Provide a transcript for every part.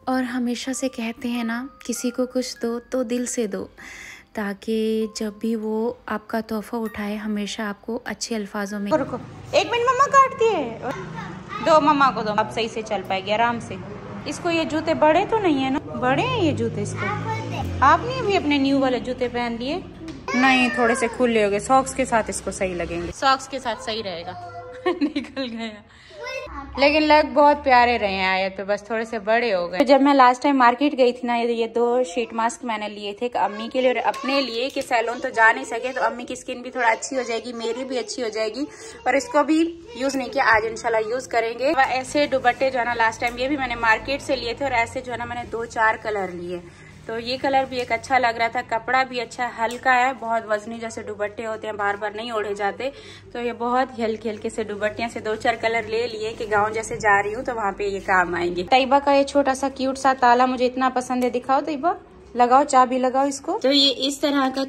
और हमेशा से कहते हैं ना, किसी को कुछ दो तो दिल से दो, ताकि जब भी वो आपका तोहफा उठाए हमेशा आपको अच्छे अल्फाजों में। रुको 1 मिनट, मम्मा काटती है। दो मम्मा को दो, अब सही से चल पाएगी आराम से। इसको ये जूते बड़े तो नहीं है ना? बड़े हैं ये जूते इसको। आपने भी अपने न्यू वाले जूते पहन लिए? नहीं, थोड़े से खुले हो गए। सॉक्स के साथ इसको सही लगेंगे, सॉक्स के साथ सही रहेगा। निकल गया, लेकिन लग बहुत प्यारे रहे हैं आयत पे, बस थोड़े से बड़े हो गए। जब मैं लास्ट टाइम मार्केट गई थी ना, ये 2 शीट मास्क मैंने लिए थे, अम्मी के लिए और अपने लिए, कि सैलून तो जा नहीं सके तो अम्मी की स्किन भी थोड़ा अच्छी हो जाएगी, मेरी भी अच्छी हो जाएगी। और इसको भी यूज नहीं किया, आज इंशाल्लाह यूज करेंगे। ऐसे दुपट्टे जो है ना, लास्ट टाइम ये भी मैंने मार्केट से लिए थे, और ऐसे जो है ना मैंने 2-4 कलर लिए। तो ये कलर भी एक अच्छा लग रहा था, कपड़ा भी अच्छा हल्का है, बहुत वजनी जैसे दुपट्टे होते हैं, बार बार नहीं ओढ़े जाते। तो ये बहुत हल्के हल्के से दुपट्टियां से 2-4 कलर ले लिए कि गांव जैसे जा रही हूँ तो वहाँ पे ये काम आएंगे। तैयबा का ये छोटा सा क्यूट सा ताला मुझे इतना पसंद है, दिखाओ तैयबा, लगाओ चाबी लगाओ इसको। तो ये इस तरह का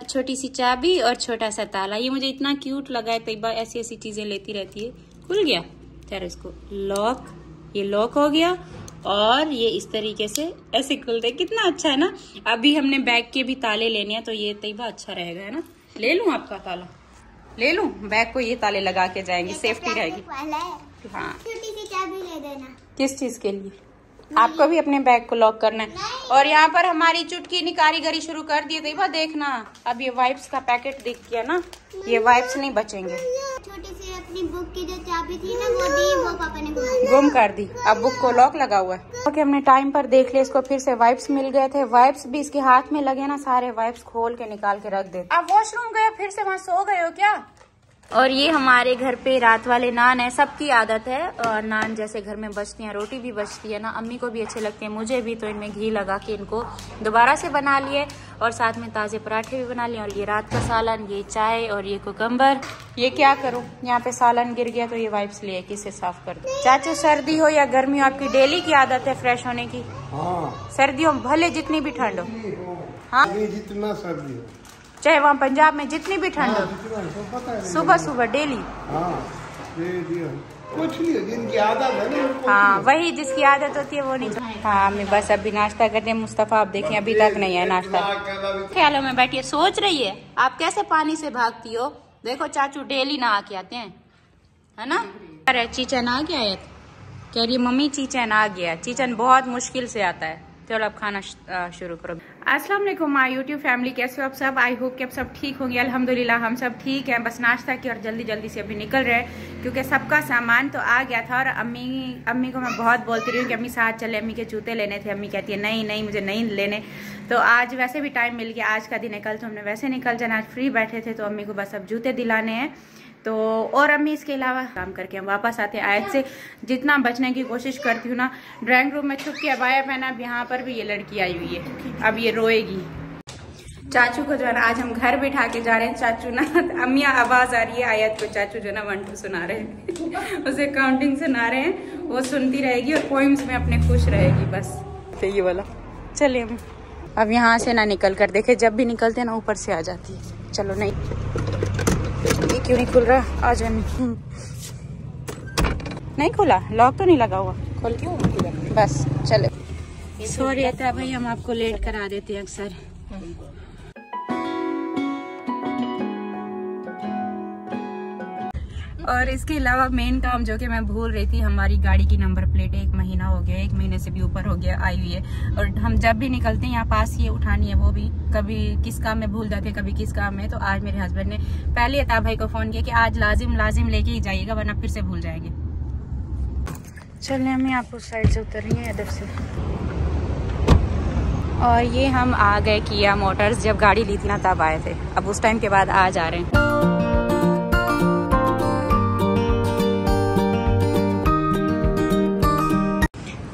छोटी सी चाबी और छोटा सा ताला, ये मुझे इतना क्यूट लगा है। तैयबा ऐसी ऐसी चीजें लेती रहती है। खुल गया, चलो इसको लॉक, ये लॉक हो गया, और ये इस तरीके से ऐसे खुलते, कितना अच्छा है ना। अभी हमने बैग के भी ताले लेने हैं, तो ये तैयबा अच्छा रहेगा, है ना। ले लूं आपका ताला, ले लूं बैग को, ये ताले लगा के जाएंगे, सेफ्टी रहेगी। हाँ, छोटी सी चाबी ले देना। किस चीज के लिए? आपको भी अपने बैग को लॉक करना है। और यहाँ पर हमारी चुटकी ने कारीगरी शुरू कर दी तैयबा, देखना। अब ये वाइप्स का पैकेट दिख गया ना, ये वाइप्स नहीं बचेंगे। छोटी सी अपनी बुक की जो चाबी थी ना, वो दी, वो पापा ने गुम कर दी। अब बुक को लॉक लगा हुआ है। ओके, हमने टाइम पर देख लिया, इसको फिर से वाइप्स मिल गए थे। वाइप्स भी इसके हाथ में लगे ना, सारे वाइप्स खोल के निकाल के रख दे। आप वॉशरूम गए, फिर से वहाँ सो गए हो क्या? और ये हमारे घर पे रात वाले नान है, सबकी आदत है। और नान जैसे घर में बचती हैं, रोटी भी बचती है ना, अम्मी को भी अच्छे लगते हैं, मुझे भी। तो इनमें घी लगा के इनको दोबारा से बना लिए, और साथ में ताजे पराठे भी बना लिए। और ये रात का सालन, ये चाय, और ये कुकम्बर। ये क्या करूं, यहाँ पे सालन गिर गया तो ये वाइप्स लिए किसे साफ कर दो। चाचू, सर्दी हो या गर्मी हो, आपकी डेली की आदत है फ्रेश होने की? हाँ। सर्दियों भले जितनी भी ठंड हो, हाँ, जितना सर्दी हो, चाहे वहाँ पंजाब में जितनी भी ठंड हो, सुबह सुबह डेली। कुछ नहीं, जिनकी आदत है ना। हाँ, वही जिसकी आदत होती है वो नहीं। हाँ, मैं बस अभी नाश्ता करते हैं। मुस्तफा आप देखें अभी तक नहीं है नाश्ता। ख्यालों में बैठी है, सोच रही है आप कैसे पानी से भागती हो। देखो चाचू डेली नहा के आते हैं, है ना। अरे चीचन आ गया है, कह रही मम्मी चीचन आ गया। चीचन बहुत मुश्किल से आता है। चलो अब खाना शुरू करो। अस्सलाम वालेकुम माय यूट्यूब फैमिली, कैसे हो आप सब? आई होप कि आप सब ठीक होंगे। अल्हम्दुलिल्लाह हम सब ठीक हैं। बस नाश्ता किया और जल्दी जल्दी से अभी निकल रहे हैं, क्योंकि सबका सामान तो आ गया था। और अम्मी को मैं बहुत बोलती रही हूँ कि अम्मी साथ चले, अम्मी के जूते लेने थे। अम्मी कहती है नहीं नहीं मुझे नहीं लेने। तो आज वैसे भी टाइम मिल गया, आज का दिन है, कल तो हमने वैसे निकल जाना। आज फ्री बैठे थे तो अम्मी को बस अब जूते दिलाने हैं। तो और अम्मी इसके अलावा काम करके हम वापस आते हैं। आयत से जितना बचने की कोशिश करती हूँ ना, ड्राइंग रूम में छुप के अबाया पहना। अब यहाँ पर भी ये लड़की आई हुई है, अब ये रोएगी। चाचू को जो है ना आज हम घर बिठा के जा रहे हैं। चाचू ना, अम्मी आवाज आ रही है आयत को, चाचू जो ना 1 2 सुना रहे हैं उसे काउंटिंग सुना रहे हैं, वो सुनती रहेगी और पोइम्स में अपने खुश रहेगी बस। तो ये वाला चलिए हम अब यहाँ से ना निकल कर देखे, जब भी निकलते हैं ना ऊपर से आ जाती है। चलो नहीं, ये क्यों नहीं खुल रहा? आ जाए, नहीं खुला, लॉक तो नहीं लगा हुआ, खोल क्यों बस चले। सॉरी अता भाई, हम आपको लेट करा देते हैं अक्सर। और इसके अलावा मेन काम जो कि मैं भूल रही थी, हमारी गाड़ी की नंबर प्लेट 1 महीना हो गया, 1 महीने से भी ऊपर हो गया आई हुई है। और हम जब भी निकलते हैं यहाँ पास ये उठानी है, वो भी कभी किस काम में भूल जाते हैं, कभी किस काम में। तो आज मेरे हस्बैंड ने पहले अता भाई को फोन किया कि आज लाजिम लेके ही जाइएगा, वरना फिर से भूल जाएंगे। चलने हमें आप उस साइड से उतर रही है, इधर से। और ये हम आ गए किया मोटर्स, जब गाड़ी ली थी ना तब आए थे, अब उस टाइम के बाद आज आ रहे हैं।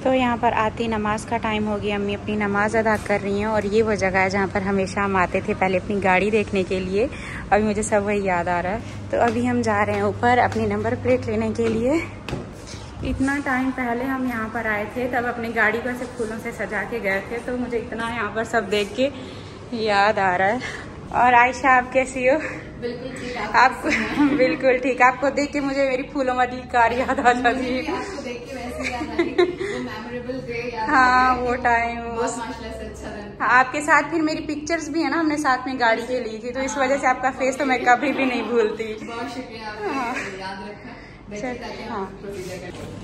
तो यहाँ पर आती नमाज का टाइम हो गया, अम्मी अपनी नमाज अदा कर रही हैं। और ये वो जगह है जहाँ पर हमेशा हम आते थे पहले अपनी गाड़ी देखने के लिए। अभी मुझे सब वही याद आ रहा है। तो अभी हम जा रहे हैं ऊपर अपनी नंबर प्लेट लेने के लिए। इतना टाइम पहले हम यहाँ पर आए थे, तब अपनी गाड़ी को ऐसे फूलों से सजा के गए थे। तो मुझे इतना यहाँ पर सब देख के याद आ रहा है। और आयशा आप कैसी हो? बिल्कुल ठीक। आप बिल्कुल ठीक। आपको देख के मुझे मेरी फूलों वाली कार याद आ जाती है। Memorable day. हाँ वो टाइम बहुत माशाल्लाह से अच्छा लगा। हाँ, आपके साथ फिर मेरी पिक्चर्स भी है ना, हमने साथ में गाड़ी के ली थी, तो इस वजह से आपका फेस तो मैं कभी भी नहीं भूलती। बहुत शुक्रिया, आपने याद रखा। बैठिए ताकि हम प्रोसीजर करें।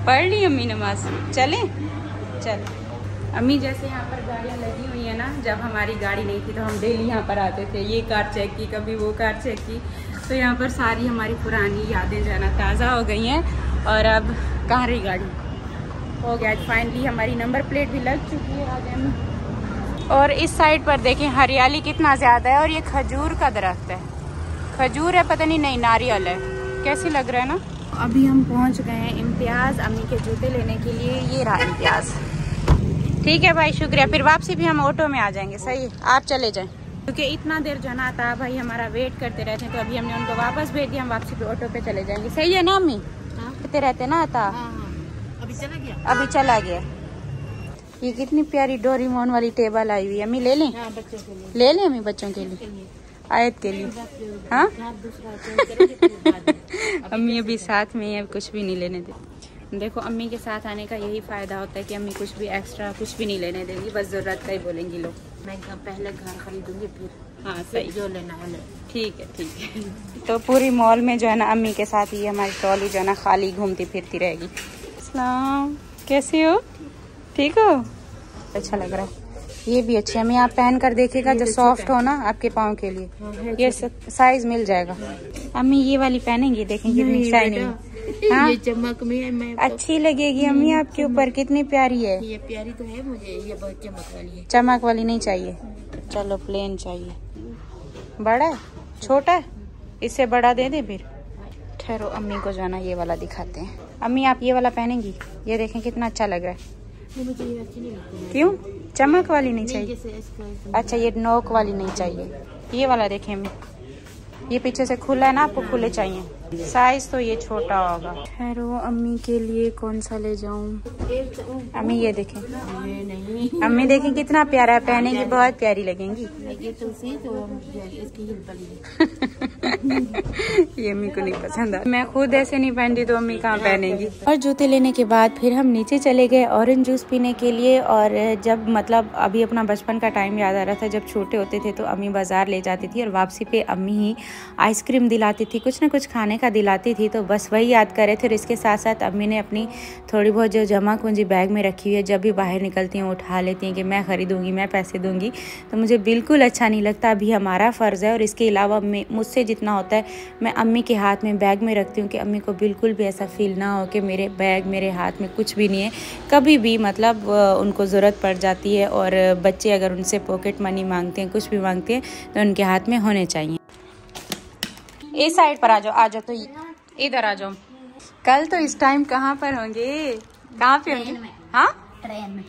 पढ़ ली अम्मी नमाज, चले चल। अम्मी जैसे यहाँ पर गाड़ियाँ लगी हुई है ना, जब हमारी गाड़ी नहीं थी तो हम डेली यहाँ पर आते थे, ये कार चेक की, कभी वो कार चेक की, तो यहाँ पर सारी हमारी पुरानी यादें जो है ना ताज़ा हो गई हैं। और अब कहाँ रही गाड़ी, हो गया फाइनली, हमारी नंबर प्लेट भी लग चुकी है आगे में। और इस साइड पर देखें हरियाली कितना ज़्यादा है, और ये खजूर का दरख्त है, खजूर है पता नहीं नारियल है, कैसी लग रहा है ना। अभी हम पहुंच गए हैं इम्तियाज़ अम्मी के जूते लेने के लिए, ये रहा इम्तियाज़। ठीक है भाई शुक्रिया, फिर वापसी भी हम ऑटो में आ जाएंगे, सही है आप चले जाएं, क्योंकि इतना देर जो ना था भाई हमारा वेट करते रहते हैं, तो अभी हमने उनको वापस भेज दिया, हम वापसी पे ऑटो पे चले जाएंगे, सही है ना अम्मी? करते रहते ना आता। अभी चला गया। ये कितनी प्यारी डोरीमोन वाली टेबल आई हुई है, अम्मी ले लें? बच्चों के लिए ले लें अम्मी, बच्चों के लिए, आयत के लिए। हाँ अम्मी अभी साथ में है, कुछ भी नहीं लेने दे। देखो अम्मी के साथ आने का यही फायदा होता है कि अम्मी कुछ भी एक्स्ट्रा कुछ भी नहीं लेने देंगी, बस जरूरत का ही बोलेंगी लो। मैं पहले घर खरीदूंगी फिर हाँ सही जो लेना है। ठीक है तो पूरी मॉल में जो है ना अम्मी के साथ ही हमारी ट्रॉली जो है ना खाली घूमती फिरती रहेगी। अस्सलाम, कैसी हो? ठीक हो? अच्छा लग रहा है, ये भी अच्छी है, मैं आप पहन कर देखिएगा, जो सॉफ्ट हो ना आपके पाँव के लिए, ये साइज मिल जाएगा। अम्मी ये वाली पहनेंगी, देखेंगे कितनी शाइनिंग। हाँ ये चमक में अच्छी लगेगी अम्मी आपके ऊपर, कितनी प्यारी है। ये प्यारी तो है, मुझे ये बहुत चमक वाली है। चमक वाली नहीं चाहिए, चलो प्लेन चाहिए। बड़ा है छोटा है, इससे बड़ा दे दे फिर। ठहरो अम्मी को जाना ये वाला दिखाते हैं। अम्मी आप ये वाला पहनेंगी, ये देखें कितना अच्छा लग रहा है। मुझे ये अच्छी नहीं लगती। क्यों? चमक वाली नहीं चाहिए? अच्छा ये नोक वाली नहीं चाहिए, ये वाला देखें अम्मी, ये पीछे से खुला है ना, आपको खुले चाहिए। साइज तो ये छोटा होगा। ठहरो अम्मी के लिए कौन सा ले जाऊं? अम्मी ये देखें, अम्मी देखें कितना प्यारा है, पहनेंगी बहुत प्यारी लगेंगी। ये अम्मी को नहीं पसंद है, मैं खुद ऐसे नहीं पहनती तो अम्मी कहाँ पहनेंगी। और जूते लेने के बाद फिर हम नीचे चले गए ऑरेंज जूस पीने के लिए। और जब मतलब अभी अपना बचपन का टाइम याद आ रहा था, जब छोटे होते थे तो अम्मी बाजार ले जाती थी और वापसी पे अम्मी ही आइसक्रीम दिलाती थी, कुछ ना कुछ खाने का दिलाती थी, तो बस वही याद कर रहे थे। और इसके साथ साथ अम्मी ने अपनी थोड़ी बहुत जो जमा पूंजी बैग में रखी हुई है, जब भी बाहर निकलती हैं वो उठा लेती हैं कि मैं खरीदूंगी, मैं पैसे दूंगी, तो मुझे बिल्कुल अच्छा नहीं लगता। अभी हमारा फ़र्ज़ है और इसके अलावा मुझसे जितना होता है मैं अम्मी के हाथ में बैग में रखती हूँ कि अम्मी को बिल्कुल भी ऐसा फील ना हो कि मेरे बैग मेरे हाथ में कुछ भी नहीं है। कभी भी मतलब उनको ज़रूरत पड़ जाती है, और बच्चे अगर उनसे पॉकेट मनी मांगते हैं, कुछ भी मांगते हैं, तो उनके हाथ में होने चाहिए। इस साइड पर आ जाओ तो इधर आ जाओ। कल तो इस टाइम कहाँ पर होंगे, कहाँ पे होंगे? हाँ ट्रेन में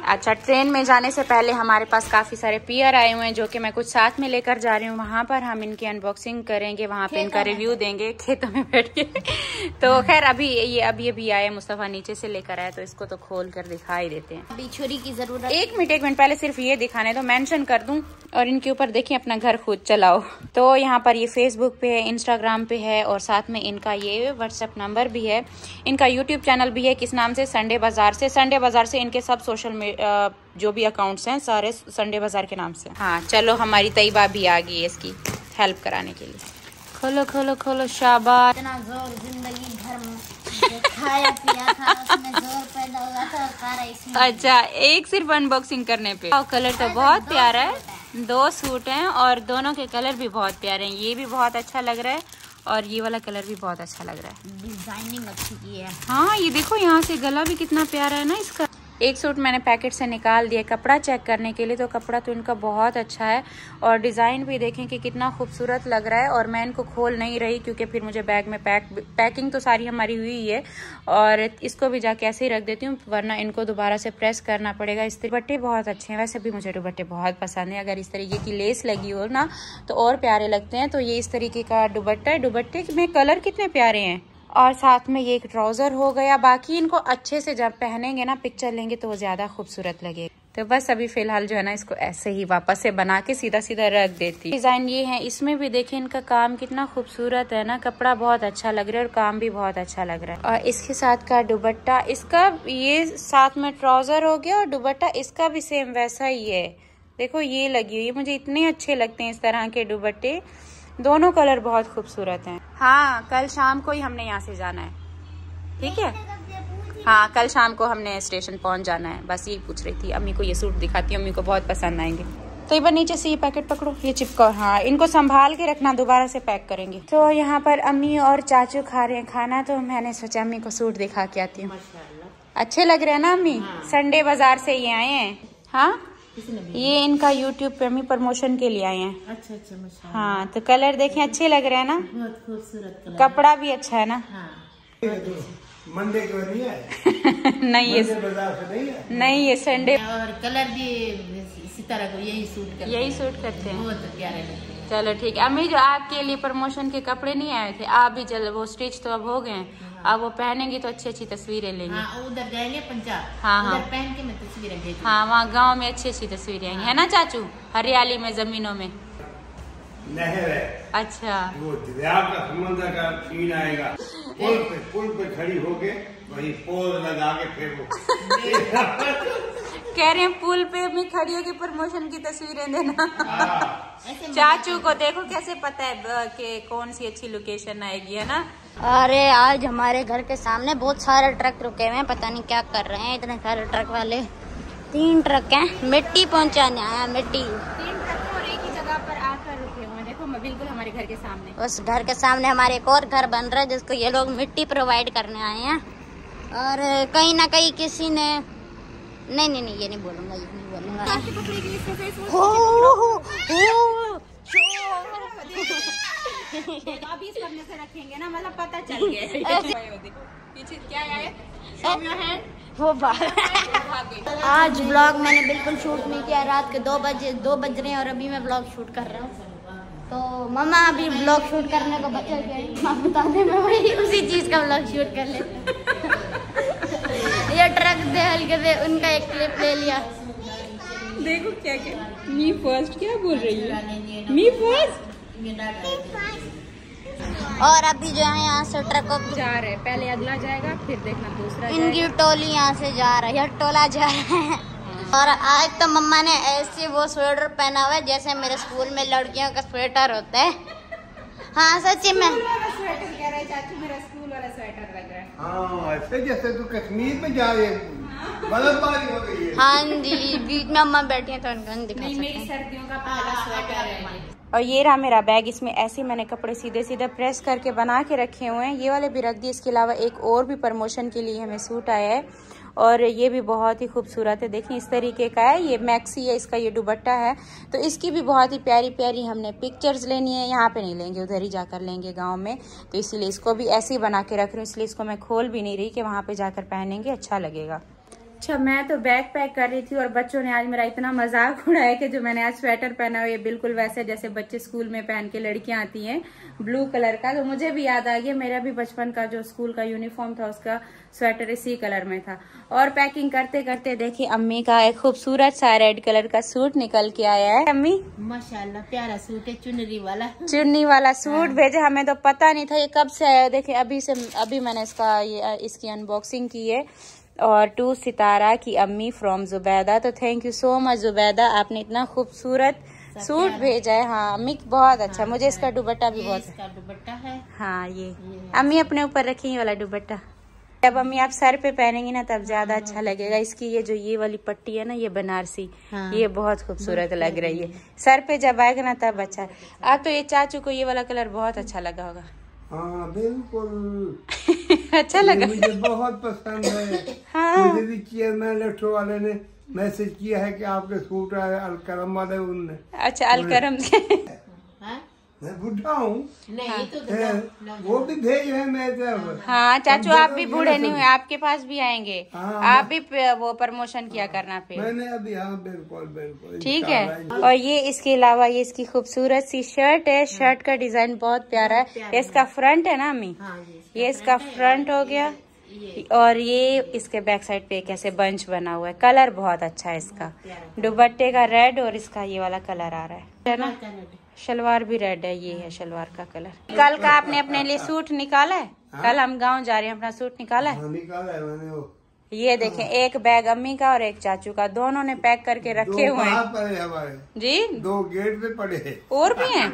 अच्छा, ट्रेन में जाने से पहले हमारे पास काफ़ी सारे पियर आए हुए हैं जो कि मैं कुछ साथ में लेकर जा रही हूँ। वहाँ पर हम इनकी अनबॉक्सिंग करेंगे, वहाँ पे इनका रिव्यू देंगे खेतों में बैठ के। तो खैर अभी आए, मुस्तफ़ा नीचे से लेकर आए, तो इसको तो खोल कर दिखाई देते हैं। अभी छुरी की जरूरत। एक मिनट पहले सिर्फ ये दिखाने तो मेंशन कर दूं, और इनके ऊपर देखिए अपना घर खुद चलाओ। तो यहाँ पर ये फेसबुक पे है, इंस्टाग्राम पे है, और साथ में इनका ये व्हाट्सएप नंबर भी है। इनका यूट्यूब चैनल भी है, किस नाम से? संडे बाजार से इनके सब सोशल जो भी अकाउंट्स हैं सारे संडे बाजार के नाम से। हाँ चलो हमारी तैयबा भी आ गई है इसकी हेल्प कराने के लिए। खोलो खोलो खोलो, शाबाश। इतना जोर जिंदगी भर में खाया पिया था, उसमें जोर पैदा हुआ था, सारा इसमें। अच्छा, एक सिर्फ अनबॉक्सिंग करने पे। कलर तो बहुत प्यारा है, 2 सूट हैं और दोनों के कलर भी बहुत प्यारे हैं। ये भी बहुत अच्छा लग रहा है और ये वाला कलर भी बहुत अच्छा लग रहा है, डिजाइनिंग अच्छी की है। हाँ ये देखो यहाँ से गला भी कितना प्यारा है ना इसका। एक सूट मैंने पैकेट से निकाल दिया कपड़ा चेक करने के लिए, तो कपड़ा तो इनका बहुत अच्छा है और डिज़ाइन भी देखें कि कितना खूबसूरत लग रहा है। और मैं इनको खोल नहीं रही क्योंकि फिर मुझे बैग में पैकिंग तो सारी हमारी हुई है, और इसको भी जाके ऐसे ही रख देती हूँ, वरना इनको दोबारा से प्रेस करना पड़ेगा। इस दुपट्टे बहुत अच्छे हैं, वैसे भी मुझे दुपट्टे बहुत पसंद है। अगर इस तरीके की लेस लगी हो ना तो और प्यारे लगते हैं। तो ये इस तरीके का दुपट्टा है, दुपट्टे में कलर कितने प्यारे हैं। और साथ में ये एक ट्राउज़र हो गया। बाकी इनको अच्छे से जब पहनेंगे ना, पिक्चर लेंगे तो वो ज़्यादा खूबसूरत लगेगा। तो बस अभी फिलहाल जो है ना इसको ऐसे ही वापस से बना के सीधा सीधा रख देती। डिजाइन ये है, इसमें भी देखिए इनका काम कितना खूबसूरत है ना, कपड़ा बहुत अच्छा लग रहा है और काम भी बहुत अच्छा लग रहा है। और इसके साथ का दुपट्टा, इसका ये साथ में ट्राउजर हो गया और दुपट्टा इसका भी सेम वैसा ही है। देखो ये लगी हुई है, मुझे इतने अच्छे लगते हैं इस तरह के दुपट्टे, दोनों कलर बहुत खूबसूरत हैं। हाँ कल शाम को ही हमने यहाँ से जाना है, ठीक है। हाँ कल शाम को हमने स्टेशन पहुंच जाना है, बस यही पूछ रही थी। अम्मी को ये सूट दिखाती हूँ, अम्मी को बहुत पसंद आएंगे। तो एक बार नीचे से ये पैकेट पकड़ो, ये चिपका, हाँ इनको संभाल के रखना, दोबारा से पैक करेंगे। तो यहाँ पर अम्मी और चाचू खा रहे हैं खाना, तो मैंने सोचा अम्मी को सूट दिखा के आती हूँ। अच्छे लग रहे हैं ना अम्मी? संडे बाजार से ये आए हैं। हाँ ये इनका यूट्यूब पे अम्मी प्रमोशन के लिए आए हैं। अच्छा। हाँ तो कलर देखें अच्छे लग रहे हैं ना, बहुत खूबसूरत कलर, कपड़ा भी अच्छा है ना। मंडे को नहीं है नहीं ये बाजार से नहीं है, नहीं ये संडे। और कलर भी इसी तरह को यही सूट करते हैं। बहुत प्यारे लगते हैं। चलो ठीक है अम्मी, जो आपके लिए प्रमोशन के कपड़े नहीं आए थे, आप भी जल्द वो स्टिच तो अब हो गए हैं, अब वो पहनेंगी तो अच्छी अच्छी तस्वीरें लेंगे। हाँ, उधर जाएंगे पंजाब, हाँ उधर पहन के मैं तस्वीरें भेजूंगी। हाँ वहाँ गांव में अच्छी अच्छी तस्वीरें आएंगी, है ना चाचू? हरियाली में, जमीनों में। नहर है, अच्छा वो दरिया का समंदर का सीन आएगा, पुल पे खड़ी होके वही पोज लगा के फिर वो कह रहे हैं पुल पे भी खड़ी होगी प्रमोशन की तस्वीरें देना। चाचू को देखो कैसे पता है कि कौन सी अच्छी लोकेशन आएगी, है ना। अरे आज हमारे घर के सामने बहुत सारे ट्रक रुके हुए हैं, पता नहीं क्या कर रहे हैं इतने सारे ट्रक वाले। 3 ट्रक हैं, मिट्टी पहुंचाने आया, मिट्टी। 3 ट्रक और एक ही जगह पर आकर रुके हुए हैं, देखो बिल्कुल हमारे घर के सामने। उस घर के सामने हमारे एक और घर बन रहा है जिसको ये लोग मिट्टी प्रोवाइड करने आए हैं। और कहीं ना कहीं किसी ने नहीं ये नहीं बोलूंगा, ये नहीं बोलूंगा। अभी सामने से रखेंगे ना, मतलब पता चल गया। पीछे क्या है? वो आज ब्लॉग मैंने बिल्कुल शूट नहीं किया, रात के 2 बज रहे हैं और अभी मैं ब्लॉग शूट कर रहा हूँ। तो मम्मा अभी ब्लॉग शूट करने को बच्चा क्या बताने में वही उसी चीज का ब्लॉग शूट कर ले। ये ट्रक दे हल्के से उनका एक क्लिप ले लिया। देखो क्या मी फर्स्ट क्या बोल रही है, मी फर्स्ट। और अभी जो है यहाँ से ट्रकों जा रहे हैं, पहले अगला जाएगा फिर देखना दूसरा। इनकी टोली यहाँ से जा रही है, टोला जा रहा है। और आज तो मम्मा ने ऐसे वो स्वेटर पहना हुआ है जैसे मेरे स्कूल में लड़कियों का स्वेटर होता है। हाँ सच्ची में स्वेटर कह रहे चाचू, मेरा स्कूल वाला स्वेटर लग रहा है। हाँ ऐसे जैसे तू कश्मीर में जा रही है, बर्फबारी हो गई है। हाँ जी, बीच में अम्मा बैठी है तो उनको नहीं दिखा नहीं, मेरी सकते। सर्दियों का पहला स्वेटर है। और ये रहा मेरा बैग, इसमें ऐसे मैंने कपड़े सीधे सीधे प्रेस करके बना के रखे हुए हैं, ये वाले भी रख दिए। इसके अलावा एक और भी प्रमोशन के लिए हमें सूट आया है और ये भी बहुत ही खूबसूरत है। देखिए इस तरीके का है, ये मैक्सी है, इसका ये दुपट्टा है। तो इसकी भी बहुत ही प्यारी प्यारी हमने पिक्चर्स लेनी है, यहाँ पे नहीं लेंगे, उधर ही जाकर लेंगे गांव में। तो इसीलिए इसको भी ऐसे ही बना के रख रही हूँ, इसलिए इसको मैं खोल भी नहीं रही कि वहाँ पे जाकर पहनेंगे अच्छा लगेगा। अच्छा मैं तो बैग पैक कर रही थी और बच्चों ने आज मेरा इतना मजाक उड़ाया कि जो मैंने आज स्वेटर पहना हुआ है बिल्कुल वैसे जैसे बच्चे स्कूल में पहन के लड़कियां आती हैं, ब्लू कलर का। तो मुझे भी याद आ गया, मेरा भी बचपन का जो स्कूल का यूनिफॉर्म था उसका स्वेटर इसी कलर में था। और पैकिंग करते करते देखिए अम्मी का एक खूबसूरत सा रेड कलर का सूट निकल के आया है। अम्मी माशाल्लाह प्यारा सूट है, चुनरी वाला सूट भेजे, हमें तो पता नहीं था ये कब से आया। देखिए अभी मैंने इसकी अनबॉक्सिंग की है। और 2 सितारा की अम्मी फ्रॉम जुबैदा। तो thank you so much Zubaida, आपने इतना खूबसूरत सूट भेजा है। हाँ अम्मी बहुत अच्छा, मुझे इसका दुपट्टा भी बहुत दुपट्टा है। हाँ ये अम्मी अपने ऊपर रखी वाला दुपट्टा, जब अम्मी आप सर पे पहनेंगी ना तब ज्यादा अच्छा लगेगा। इसकी ये वाली पट्टी है ना, ये बनारसी, ये बहुत खूबसूरत लग रही है। सर पे जब आएगा ना तब अच्छा है। आप तो ये चाचू को ये वाला कलर बहुत अच्छा लगा होगा। हाँ बिल्कुल अच्छा लगा, मुझे बहुत पसंद है। हाँ। मुझे भी चेयरमैन लेफ्टो वाले ने मैसेज किया है कि आपके सूट आए, अलकरम वाले उनने। अच्छा अलकरम से मैं बूढ़ा हूँ, नहीं तो वो भी भेज रहे हैं मेरे तरफ। हाँ चाचू आप भी बूढ़े नहीं हुए, आपके पास भी आएंगे। हाँ, आप भी वो प्रमोशन किया करना फिर। मैंने अभी हाँ बिल्कुल ठीक है। और ये इसके अलावा ये इसकी खूबसूरत सी शर्ट है, शर्ट का डिजाइन बहुत प्यारा है। ये इसका फ्रंट है ना अम्मी, ये इसका फ्रंट हो गया। और ये इसके बैक साइड पे कैसे बंच बना हुआ है। कलर बहुत अच्छा है इसका, दुपट्टे का रेड और इसका ये वाला कलर आ रहा है ना। शलवार भी रेड है, ये है शलवार का कलर। कल का आपने अपने लिए सूट निकाला है? कल हम गांव जा रहे हैं, अपना सूट निकाला है? निकाला है मैंने वो। ये देखें, एक बैग अम्मी का और एक चाचू का, दोनों ने पैक करके रखे हुए हैं। हमारे जी 2 गेट पे पड़े हैं और भी हैं।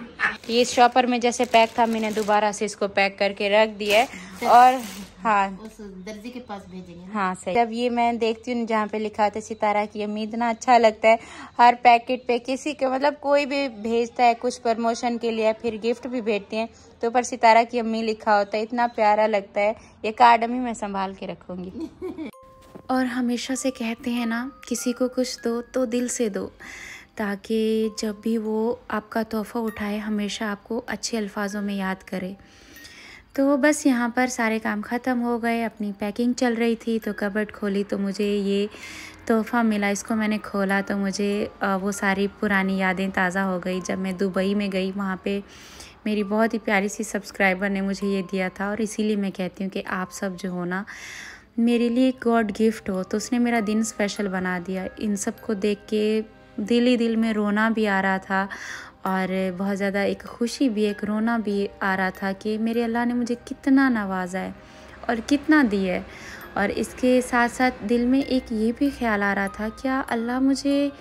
ये शॉपर में जैसे पैक था, मैंने दोबारा से इसको पैक करके रख दिया है। और हाँ, उस दर्जी के पास भेजेंगे। हाँ सही। जब ये मैं देखती हूँ जहाँ पे लिखा था सितारा की अम्मी, इतना अच्छा लगता है। हर पैकेट पे किसी के मतलब कोई भी भेजता है कुछ प्रमोशन के लिए, फिर गिफ्ट भी भेजते हैं तो ऊपर सितारा की अम्मी लिखा होता है, इतना प्यारा लगता है। ये कार्ड अम्मी मैं संभाल के रखूंगी। और हमेशा से कहते हैं ना, किसी को कुछ दो तो दिल से दो, ताकि जब भी वो आपका तोहफ़ा उठाए हमेशा आपको अच्छे अल्फाजों में याद करे। तो बस यहाँ पर सारे काम ख़त्म हो गए, अपनी पैकिंग चल रही थी तो कबर्ड खोली तो मुझे ये तोहफ़ा मिला। इसको मैंने खोला तो मुझे वो सारी पुरानी यादें ताज़ा हो गई। जब मैं दुबई में गई, वहाँ पे मेरी बहुत ही प्यारी सी सब्सक्राइबर ने मुझे ये दिया था, और इसीलिए मैं कहती हूँ कि आप सब जो हो ना, मेरे लिए गॉड गिफ्ट हो। तो उसने मेरा दिन स्पेशल बना दिया। इन सब को देख के दिल ही दिल में रोना भी आ रहा था, और बहुत ज़्यादा एक खुशी भी, एक रोना भी आ रहा था कि मेरे अल्लाह ने मुझे कितना नवाजा है और कितना दिया है। और इसके साथ साथ दिल में एक ये भी ख्याल आ रहा था, क्या अल्लाह मुझे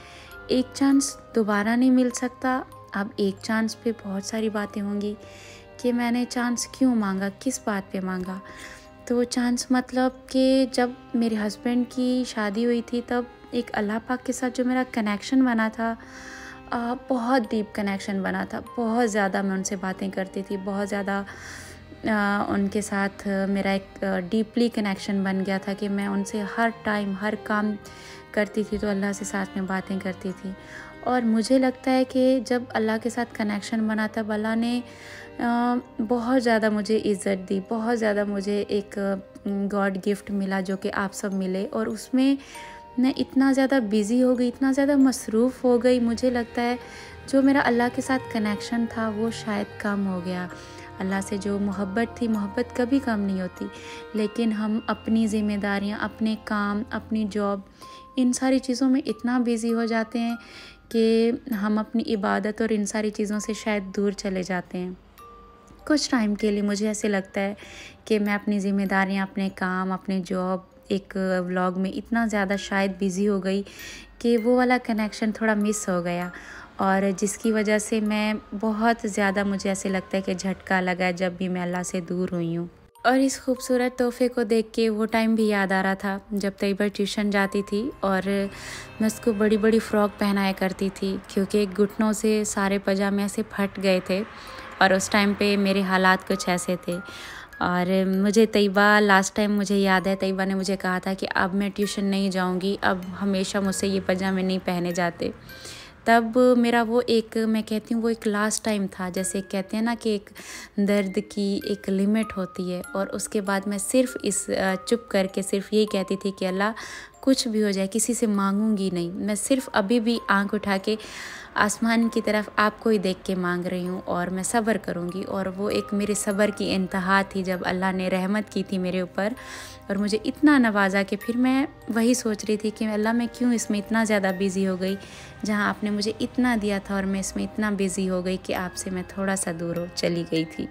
एक चांस दोबारा नहीं मिल सकता? अब एक चांस पे बहुत सारी बातें होंगी कि मैंने चांस क्यों मांगा, किस बात पे मांगा। तो चांस मतलब कि जब मेरे हस्बैंड की शादी हुई थी, तब एक अल्लाह पाक के साथ जो मेरा कनेक्शन बना था, बहुत डीप कनेक्शन बना था। बहुत ज़्यादा मैं उनसे बातें करती थी, बहुत ज़्यादा उनके साथ मेरा एक डीपली कनेक्शन बन गया था कि मैं उनसे हर टाइम हर काम करती थी तो अल्लाह से साथ में बातें करती थी। और मुझे लगता है कि जब अल्लाह के साथ कनेक्शन बना, तब अल्लाह ने बहुत ज़्यादा मुझे इज़्ज़त दी, बहुत ज़्यादा मुझे एक गॉड गिफ्ट मिला जो कि आप सब मिले। और उसमें मैं इतना ज़्यादा बिज़ी हो गई, इतना ज़्यादा मसरूफ़ हो गई, मुझे लगता है जो मेरा अल्लाह के साथ कनेक्शन था वो शायद कम हो गया। अल्लाह से जो मोहब्बत थी, मोहब्बत कभी कम नहीं होती, लेकिन हम अपनी ज़िम्मेदारियाँ, अपने काम, अपनी जॉब, इन सारी चीज़ों में इतना बिज़ी हो जाते हैं कि हम अपनी इबादत और इन सारी चीज़ों से शायद दूर चले जाते हैं। कुछ टाइम के लिए मुझे ऐसे लगता है कि मैं अपनी ज़िम्मेदारियाँ, अपने काम, अपने जॉब, एक व्लॉग में इतना ज़्यादा शायद बिज़ी हो गई कि वो वाला कनेक्शन थोड़ा मिस हो गया, और जिसकी वजह से मैं बहुत ज़्यादा, मुझे ऐसे लगता है कि झटका लगा जब भी मैं अल्लाह से दूर हुई हूँ। और इस खूबसूरत तोहफ़े को देख के वो टाइम भी याद आ रहा था जब तैयबा ट्यूशन जाती थी और मैं उसको बड़ी बड़ी फ़्रॉक पहनाया करती थी, क्योंकि घुटनों से सारे पजामे ऐसे फट गए थे और उस टाइम पे मेरे हालात कुछ ऐसे थे। और मुझे तैयबा, लास्ट टाइम मुझे याद है, तैयबा ने मुझे कहा था कि अब मैं ट्यूशन नहीं जाऊंगी, अब हमेशा मुझसे ये पजामे नहीं पहने जाते। तब मेरा वो एक, मैं कहती हूँ वो एक लास्ट टाइम था। जैसे कहते हैं ना कि एक दर्द की एक लिमिट होती है, और उसके बाद मैं सिर्फ़ इस चुप करके सिर्फ यही कहती थी कि अल्लाह कुछ भी हो जाए, किसी से मांगूंगी नहीं, मैं सिर्फ़ अभी भी आंख उठा के आसमान की तरफ आपको ही देख के मांग रही हूँ, और मैं सब्र करूँगी। और वो एक मेरे सब्र की इंतहा थी जब अल्लाह ने रहमत की थी मेरे ऊपर और मुझे इतना नवाजा कि फिर मैं वही सोच रही थी कि अल्लाह मैं क्यों इसमें इतना ज़्यादा बिज़ी हो गई, जहाँ आपने मुझे इतना दिया था और मैं इसमें इतना बिज़ी हो गई कि आपसे मैं थोड़ा सा दूर हो चली गई थी।